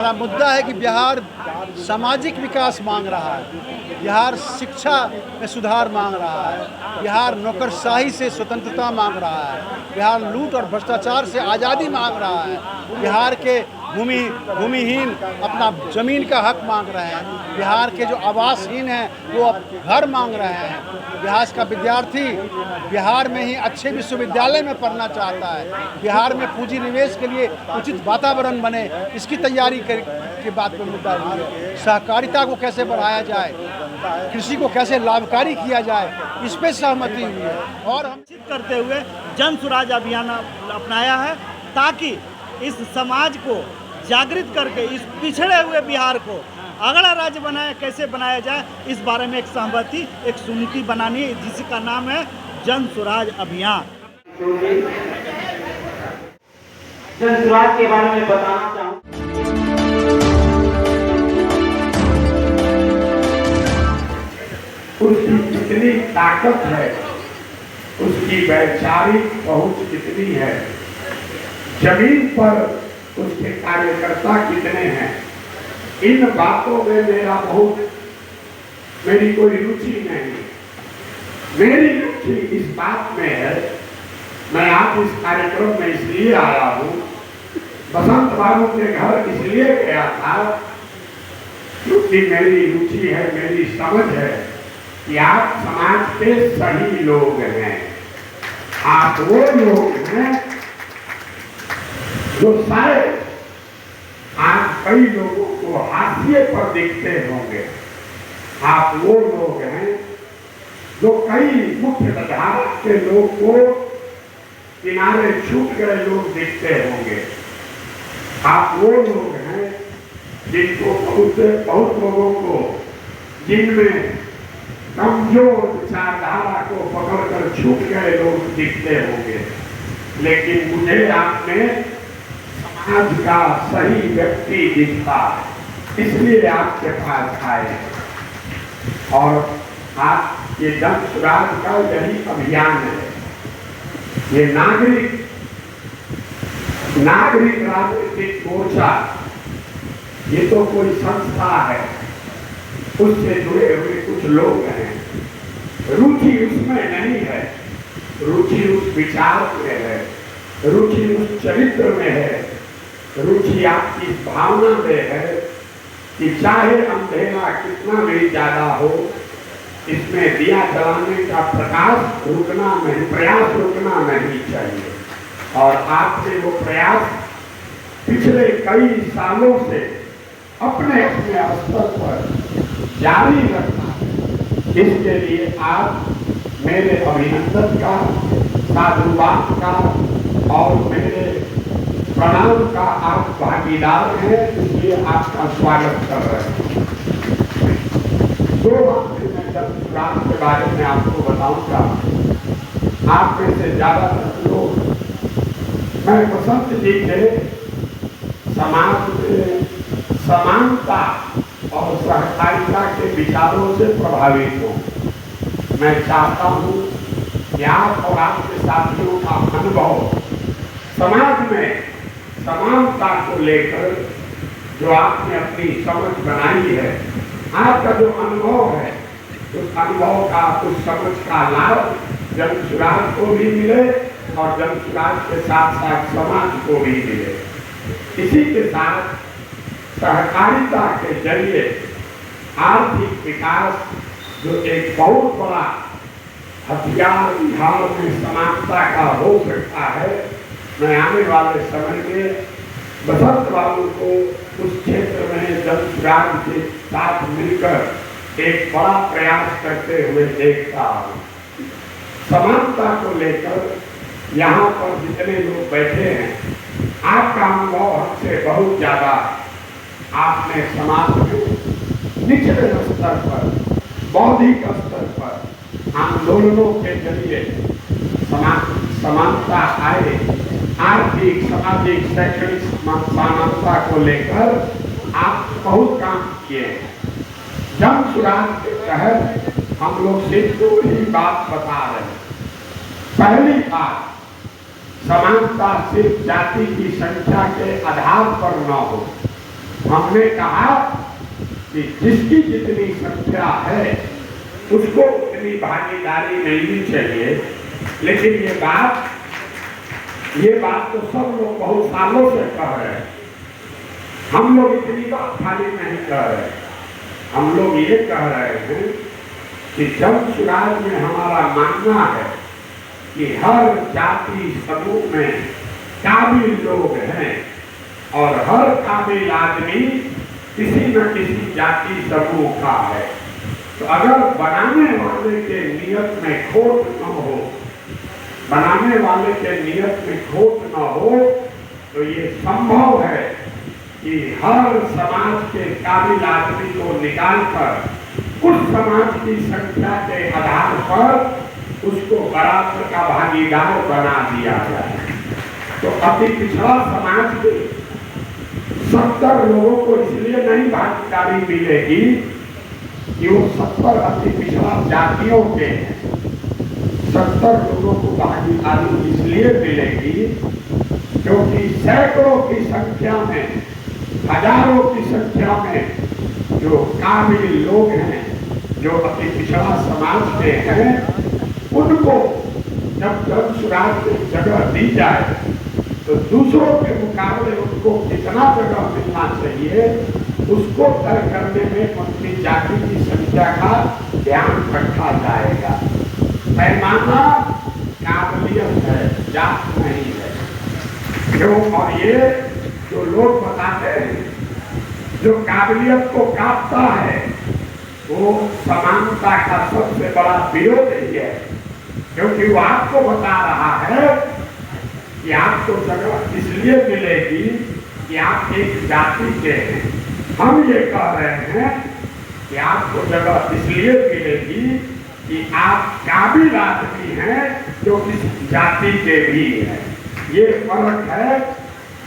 हमारा मुद्दा है कि बिहार सामाजिक विकास मांग रहा है, बिहार शिक्षा में सुधार मांग रहा है, बिहार नौकरशाही से स्वतंत्रता मांग रहा है, बिहार लूट और भ्रष्टाचार से आज़ादी मांग रहा है, बिहार के भूमिहीन अपना ज़मीन का हक मांग रहे हैं, बिहार के जो आवासहीन हैं वो अब घर मांग रहे हैं, बिहार का विद्यार्थी बिहार में ही अच्छे विश्वविद्यालय में पढ़ना चाहता है, बिहार में पूंजी निवेश के लिए उचित वातावरण बने, इसकी तैयारी की बात पर मुद्दा है। सहकारिता को कैसे बढ़ाया जाए, कृषि को कैसे लाभकारी किया जाए, इस पर सहमति हुई है। और हम करते हुए जन स्वराज अभियान अपनाया है ताकि इस समाज को जागृत करके इस पिछड़े हुए बिहार को अगला राज्य कैसे बनाया जाए, इस बारे में एक सहमति, एक समिति बनानी है जिसका नाम है जन स्वराज अभियान। जन स्वराज के बारे में बताना चाहूँ, उसकी कितनी ताकत है, उसकी वैचारिक पहुंच कितनी है, जमीन पर उसके कार्यकर्ता कितने हैं, इन बातों में मेरी कोई रुचि नहीं। मेरी रुचि इस बात में है, मैं आज इस कार्यक्रम में इसलिए आया हूँ, बसंत बाबू के घर इसलिए गया था क्योंकि मेरी रुचि है, मेरी समझ है कि आप समाज के सही लोग हैं। आप वो लोग हैं जो शायद आज कई लोगों को हाशिए पर दिखते होंगे। आप वो लोग हैं जो कई मुख्य धारा के लोग को किनारे छूट गए लोग दिखते होंगे। आप वो लोग हैं जिनको बहुत लोगों को, जिनमें कमजोर विचारधारा को पकड़कर छूट गए लोग दिखते होंगे। लेकिन मुझे आपने समाज का सही व्यक्ति दिखता है, इसलिए आपके पास आए। और आज ये जन स्वराज का यही अभियान है। ये नागरिक राजनीतिक मोर्चा, ये तो कोई संस्था है, उससे जुड़े हुए कुछ लोग हैं। रुचि उसमें नहीं है, रुचि उस विचार में है, रुचि उस चरित्र में है, रुचि आपकी भावना में है कि चाहे अंधेरा कितना भी ज्यादा हो, इसमें दिया जलाने का प्रयास रुकना नहीं चाहिए। और आपने वो प्रयास पिछले कई सालों से अपने स्तर पर जारी रखना है। इसके लिए आप मेरे अभिनंदन का, साधुवाद का और मेरे प्रणाम का आप भागीदार हैं, इसलिए आपका स्वागत कर रहे हैं। दो बातें मैं जन स्वराज के बारे में आपको बताऊंगा। आप में से ज्यादातर लोग मैं बसंत जी के समाज में समानता और सहकारिता के विचारों से प्रभावित हूँ। मैं चाहता हूँ कि आप और आपके साथियों का अनुभव समाज में समानता को लेकर जो आपने अपनी समझ बनाई है, आपका जो अनुभव है, उस अनुभव का, उस समझ का लाभ जन स्वराज को भी मिले और जन स्वराज के साथ साथ समाज को भी मिले। इसी के साथ सहकारिता के जरिए आर्थिक विकास जो एक बहुत बड़ा हथियार बिहार में समानता का हो सकता है, मैं आने वाले समय में बसंत बाबू को उस क्षेत्र में जन स्वराज के साथ मिलकर एक बड़ा प्रयास करते हुए देखता हूँ। समानता को लेकर यहाँ पर जितने लोग बैठे हैं, आपका अनुभव हमसे बहुत ज्यादा। आपने समाज में निचले स्तर पर, बौद्धिक स्तर पर आंदोलनों के जरिए समानता आए, आर्थिक, सामाजिक, शैक्षणिक समानता को लेकर आप बहुत काम किए हैं। जन स्वराज के तहत हम लोग सिर्फ दो ही बात बता रहे हैं। पहली बात, समानता सिर्फ जाति की संख्या के आधार पर न हो, हमने कहा कि जिसकी जितनी संख्या है उसको उतनी भागीदारी मिलनी चाहिए। लेकिन ये बात तो सब लोग बहुत सालों से कह रहे हैं। हम लोग इतनी बात खाली नहीं कह रहे, हम लोग ये कह रहे हैं कि जन सुराज में हमारा मानना है कि हर जाति समूह में काबिल लोग हैं और हर काबिल आदमी किसी न किसी जाति समूह का है। तो अगर बनाने वाले के नियत में खोट न हो, बनाने वाले के नियत में खोट न हो, तो ये संभव है कि हर समाज के काबिल आदमी को निकालकर उस समाज की संख्या के आधार पर उसको बराबर का भागीदार बना दिया जाए। तो अति पिछड़ा समाज के 70 लोगों को इसलिए नहीं भागीदारी मिलेगी कि वो 70 अति पिछड़ा जातियों के 70 लोगों को भागीदारी इसलिए मिलेगी क्योंकि सैकड़ों की संख्या में, हजारों की संख्या में जो काबिल लोग हैं, जो अति पिछड़ा समाज के हैं, उनको जब जन सुराज में जगह दी जाए तो दूसरों के मुकाबले उनको कितना जगह मिलना चाहिए उसको तय करने में उनकी जाति की संख्या का ध्यान रखा जाएगा। पैमाना काबिलियत है, जात नहीं है। क्यों? और ये जो लोग बताते हैं, जो काबिलियत को काटता है वो समानता का सबसे बड़ा विरोधी है। क्योंकि वो आपको बता रहा है कि आपको जगह इसलिए मिलेगी कि आप एक जाति के हैं। हम ये कह रहे हैं कि आपको जगह इसलिए मिलेगी कि आप काबिल आदमी हैं जो इस जाति के भी हैं। ये फर्क है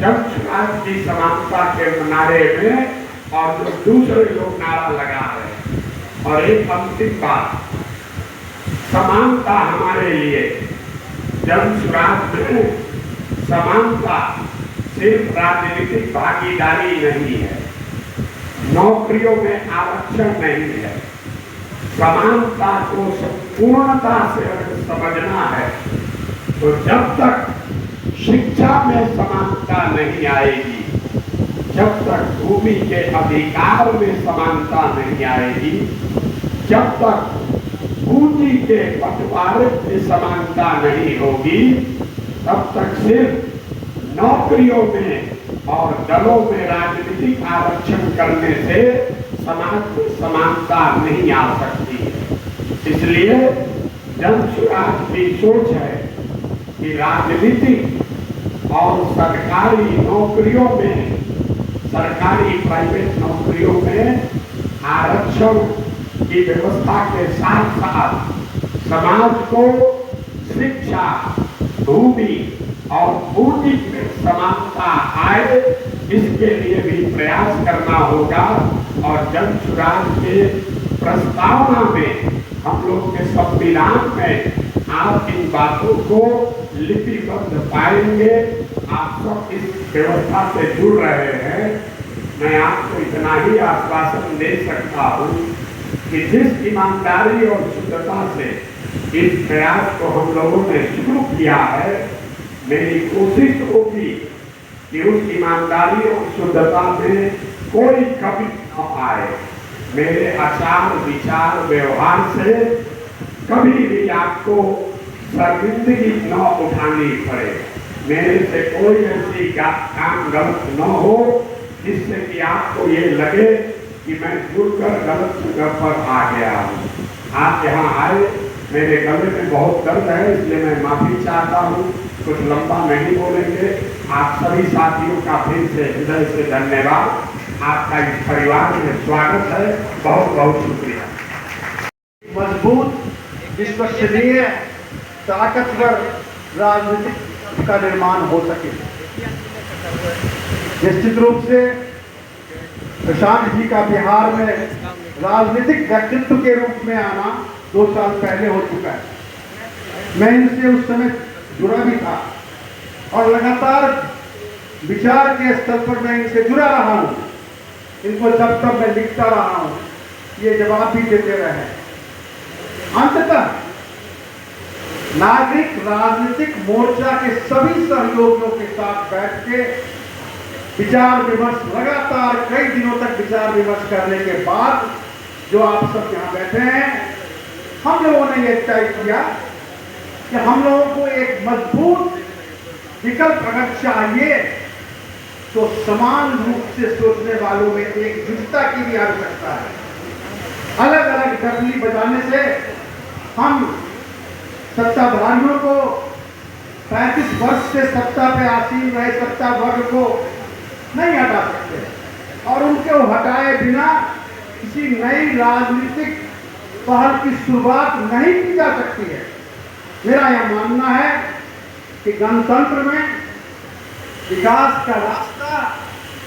जन सुराज की समानता के नारे में और जो दूसरे लोग नारा लगा रहे हैं। और एक अंतिम बात, समानता हमारे लिए जन सुराज में समानता सिर्फ राजनीतिक भागीदारी नहीं है, नौकरियों में आरक्षण नहीं है। समानता को संपूर्णता से अगर समझना है तो जब तक शिक्षा में समानता नहीं आएगी, जब तक भूमि के अधिकार में समानता नहीं आएगी, जब तक पूंजी के बंटवारे में समानता नहीं होगी, तब तक सिर्फ नौकरियों में और दलों में राजनीतिक आरक्षण करने से समाज में समानता नहीं आ सकती है। इसलिए जन सुराज की सोच है कि राजनीतिक और सरकारी नौकरियों में, सरकारी प्राइवेट नौकरियों में आरक्षण की व्यवस्था के साथ साथ समाज को शिक्षा, भूमि और पूंजी में समानता आए, इसके लिए भी प्रयास करना होगा। और जन सुराज के प्रस्तावना में, हम लोग के संविधान में आप इन बातों को लिपिबद्ध पाएंगे। आप सब इस व्यवस्था से जुड़ रहे हैं। मैं आपको इतना ही आश्वासन दे सकता हूँ कि जिस ईमानदारी और शुद्धता से इस प्रयास को हम लोगों ने शुरू किया है, मेरी कोशिश होगी कि उस ईमानदारी और शुद्धता में कोई कमी न आए। मेरे आचार, विचार, व्यवहार से कभी भी आपको शर्मिंदगी न उठानी पड़े। मेरे से कोई ऐसी काम गलत न हो जिससे कि आपको ये लगे कि मैं जुड़कर गलत जगह पर आ गया हूँ। आप यहाँ आए, मेरे गले में बहुत दर्द है, इसलिए मैं माफी चाहता हूँ। कुछ लंबा नहीं बोलेंगे। आप सभी साथियों का फिर से हृदय से धन्यवाद। आपका इस परिवार में स्वागत है। बहुत बहुत शुक्रिया। मजबूत, विश्वसनीय, ताकतवर राजनीतिक का निर्माण हो सके। निश्चित रूप से प्रशांत जी का बिहार में राजनीतिक व्यक्तित्व के रूप में आना 2 साल पहले हो चुका है। मैं इनसे उस समय जुड़ा भी था और लगातार विचार के स्तर पर मैं इनसे जुड़ा रहा हूँ। इनको जब तक मैं लिखता रहा हूँ ये जवाब भी देते रहे। अंततः नागरिक राजनीतिक मोर्चा के सभी सहयोगियों के साथ बैठ के विचार विमर्श, लगातार कई दिनों तक विचार विमर्श करने के बाद जो आप सब यहाँ बैठे हैं, हम लोगों ने ये तय किया कि हम लोगों को एक मजबूत विकल्प अगर चाहिए तो समान रूप से सोचने वालों में एकजुटता की भी आवश्यकता है। अलग अलग डबली बजाने से हम सत्ताधारियों को 35 वर्ष से सत्ता पे आसीन रहे सत्ता वर्ग को नहीं हटा सकते और उनको हटाए बिना किसी नई राजनीतिक पहल की शुरुआत नहीं की जा सकती है। मेरा यह मानना है कि गणतंत्र में विकास का रास्ता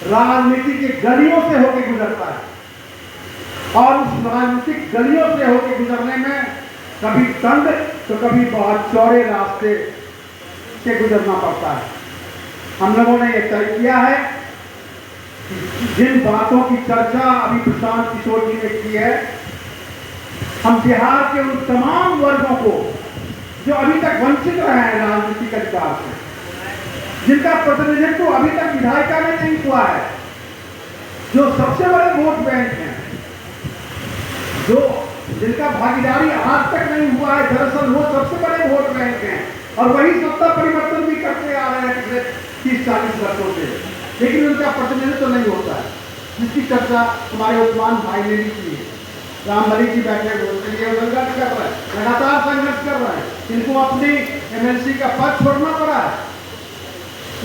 राजनीति की गलियों से होकर गुजरता है और उस राजनीतिक गलियों से होकर गुजरने में कभी दंड तो कभी बहुत चौड़े रास्ते से गुजरना पड़ता है। हम लोगों ने यह तय किया है कि जिन बातों की चर्चा अभी प्रशांत किशोर जी ने की है, हम बिहार के उन तमाम वर्गों को जो अभी तक वंचित रहे हैं राजनीतिक अधिकार से, जिनका प्रतिनिधित्व अभी तक विधायिका में नहीं हुआ है, जो सबसे बड़े वोट बैंक हैं, जो जिनका भागीदारी आज तक नहीं हुआ है, दरअसल वो सबसे बड़े वोट बैंक हैं और वही सत्ता परिवर्तन भी करते आ रहे हैं पिछले 30-40 वर्षों से, लेकिन उनका प्रतिनिधित्व तो नहीं होता है, जिसकी चर्चा हमारे उस्मान भाई ने भी की है। राम मलिक जी बैठे उसके लिए संघर्ष कर रहे हैं, लगातार संघर्ष कर रहे हैं, इनको अपनी एमएलसी का पद छोड़ना पड़ा है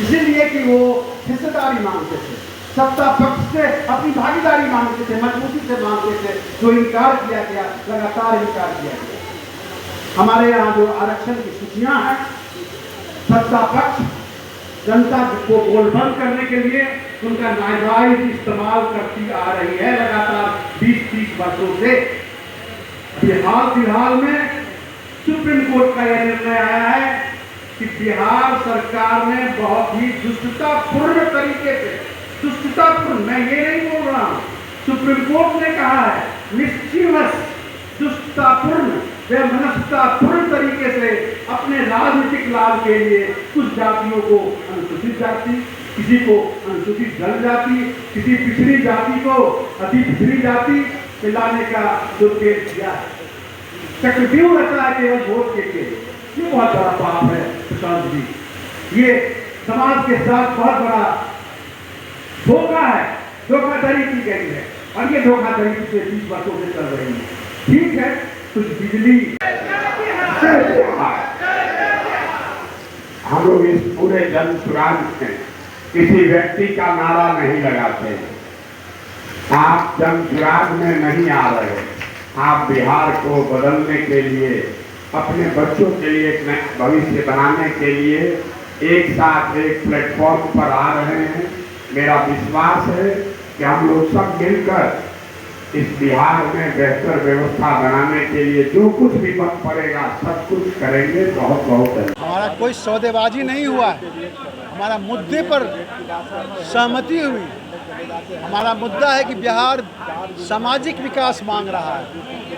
इसीलिए कि वो हिस्सेदारी मांगते थे, सत्ता पक्ष से अपनी भागीदारी मांगते थे, मजबूती से मांगते थे, जो इनकार किया गया, लगातार इनकार किया गया। हमारे यहाँ जो आरक्षण की सूचियां हैं, सत्ता पक्ष जनता को गोलबंद करने के लिए उनका नाजायज इस्तेमाल करती आ रही है लगातार 20-30 वर्षों से। अभी हाल फिलहाल में सुप्रीम कोर्ट का यह निर्णय आया है कि बिहार सरकार ने बहुत ही दुष्टतापूर्ण तरीके से, दुष्टतापूर्ण, मैं ये नहीं बोल रहा हूं, सुप्रीम कोर्ट ने कहा है, निश्चिवश दुष्टतापूर्ण मनस्तापूर्ण तरीके से अपने राजनीतिक लाभ के लिए कुछ जातियों को अनुसूचित जाति, किसी को अनुसूचित जनजाति, किसी पिछड़ी जाति को अति पिछड़ी जाति मिलाने का दुरुपयोग किया है। चक्रव्यूह रचा है केवल वोट के लिए। ये बहुत बड़ा पाप है प्रशांत जी, ये समाज के साथ बहुत बड़ा धोखा है, धोखाधड़ी की गई है और ये धोखाधड़ी पिछले 20 वर्षों से चल रही है। ठीक है, कुछ बिजली हम लोग इस पूरे जन सुराज में किसी व्यक्ति का नारा नहीं लगाते। आप जन सुराज में नहीं आ रहे, आप बिहार को बदलने के लिए, अपने बच्चों के लिए एक नया भविष्य बनाने के लिए एक साथ एक प्लेटफॉर्म पर आ रहे हैं। मेरा विश्वास है कि हम लोग सब मिलकर इस बिहार में बेहतर व्यवस्था बनाने के लिए जो कुछ भी बन पड़ेगा सब कुछ करेंगे। बहुत बहुत धन्यवाद। हमारा कोई सौदेबाजी नहीं हुआ है, हमारा मुद्दे पर सहमति हुई। हमारा मुद्दा है कि बिहार सामाजिक विकास मांग रहा है,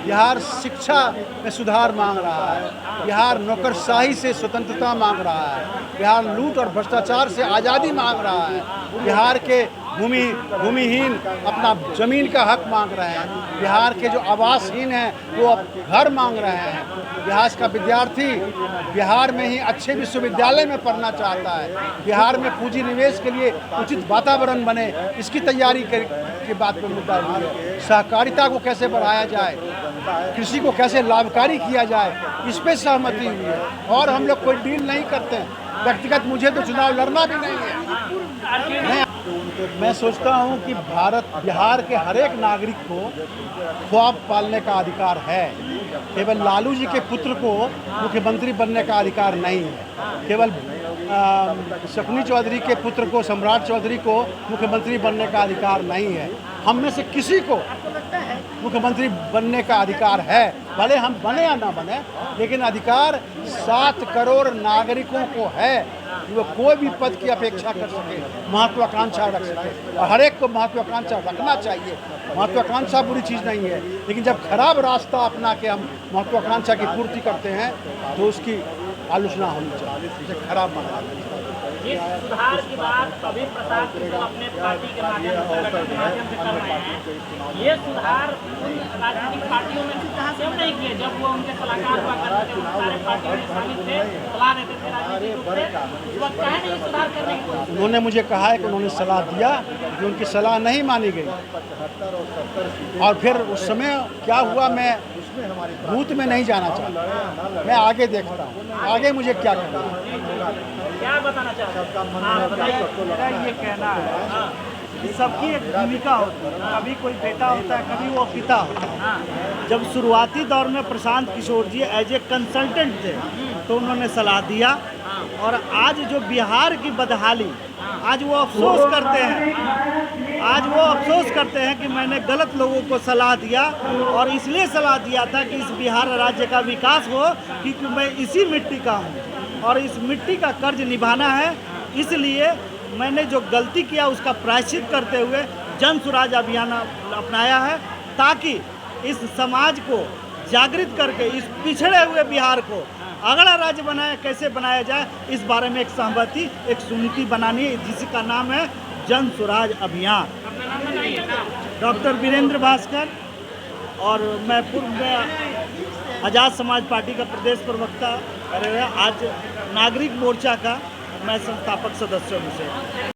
बिहार शिक्षा में सुधार मांग रहा है, बिहार नौकरशाही से स्वतंत्रता मांग रहा है, बिहार लूट और भ्रष्टाचार से आज़ादी मांग रहा है, बिहार के भूमिहीन अपना ज़मीन का हक मांग रहे हैं, बिहार के जो आवासहीन हैं वो अब घर मांग रहे हैं, बिहार का विद्यार्थी बिहार में ही अच्छे विश्वविद्यालय में पढ़ना चाहता है, बिहार में पूंजी निवेश के लिए उचित वातावरण बने, इसकी तैयारी के बात पर मुद्दा है। सहकारिता को कैसे बढ़ाया जाए, कृषि को कैसे लाभकारी किया जाए, इस पर सहमति हुई है। और हम लोग कोई डील नहीं करते हैं, व्यक्तिगत मुझे तो चुनाव लड़ना भी नहीं है। मैं सोचता हूं कि बिहार के हर एक नागरिक को ख्वाब पालने का अधिकार है। केवल लालू जी के पुत्र को मुख्यमंत्री बनने का अधिकार नहीं है, केवल शकुनी चौधरी के पुत्र को, सम्राट चौधरी को मुख्यमंत्री बनने का अधिकार नहीं है। हम में से किसी को मुख्यमंत्री बनने का अधिकार है, भले हम बने या ना बने, लेकिन अधिकार 7 करोड़ नागरिकों को है कि वो कोई भी पद की अपेक्षा कर सके, महत्वाकांक्षा रख सके। और हर एक को महत्वाकांक्षा रखना चाहिए। महत्वाकांक्षा बुरी चीज़ नहीं है, लेकिन जब खराब रास्ता अपना के हम महत्वाकांक्षा की पूर्ति करते हैं तो उसकी आलोचना होनी चाहिए, इसे खराब माना जाना चाहिए। जिस सुधार की बात अभी प्रसाद किशोर अपने पार्टी के माध्यम से संगठन के माध्यम से कर रहे हैं, ये सुधार उन राजनीतिक पार्टियों में क्यों नहीं किए जब वो उनके सलाहकार हुआ करते थे, उन सारे पार्टियों में शामिल थे, सलाह देते थे राजनीतिक रूप से, इस वक्त क्या नहीं सुधार करने की कोशिश? उन्होंने मुझे कहा है कि उन्होंने सलाह दिया कि उनकी सलाह नहीं मानी गई, और फिर उस समय क्या हुआ मैं बूथ में नहीं जाना चाहता, मैं आगे देखता हूँ, आगे मुझे क्या करना है। क्या बताना चाहते हैं? मेरा ये कहना है कि सबकी एक भूमिका होती है, कभी कोई बेटा होता है, कभी वो पिता होता है। जब शुरुआती दौर में प्रशांत किशोर जी एज ए कंसल्टेंट थे तो उन्होंने सलाह दिया, और आज जो बिहार की बदहाली, आज वो अफसोस करते हैं, आज वो अफसोस करते हैं कि मैंने गलत लोगों को सलाह दिया, और इसलिए सलाह दिया था कि इस बिहार राज्य का विकास हो, क्योंकि मैं इसी मिट्टी का हूँ और इस मिट्टी का कर्ज निभाना है। इसलिए मैंने जो गलती किया उसका प्रायश्चित करते हुए जन स्वराज अभियान अपनाया है, ताकि इस समाज को जागृत करके इस पिछड़े हुए बिहार को अगला राज्य कैसे बनाया जाए, इस बारे में एक सहमति, एक समिति बनानी है, जिसका नाम है जन स्वराज अभियान। डॉक्टर वीरेंद्र भास्कर, और मैं पूर्व में आज़ाद समाज पार्टी का प्रदेश प्रवक्ता, आज नागरिक मोर्चा का मैं संस्थापक सदस्यों में से।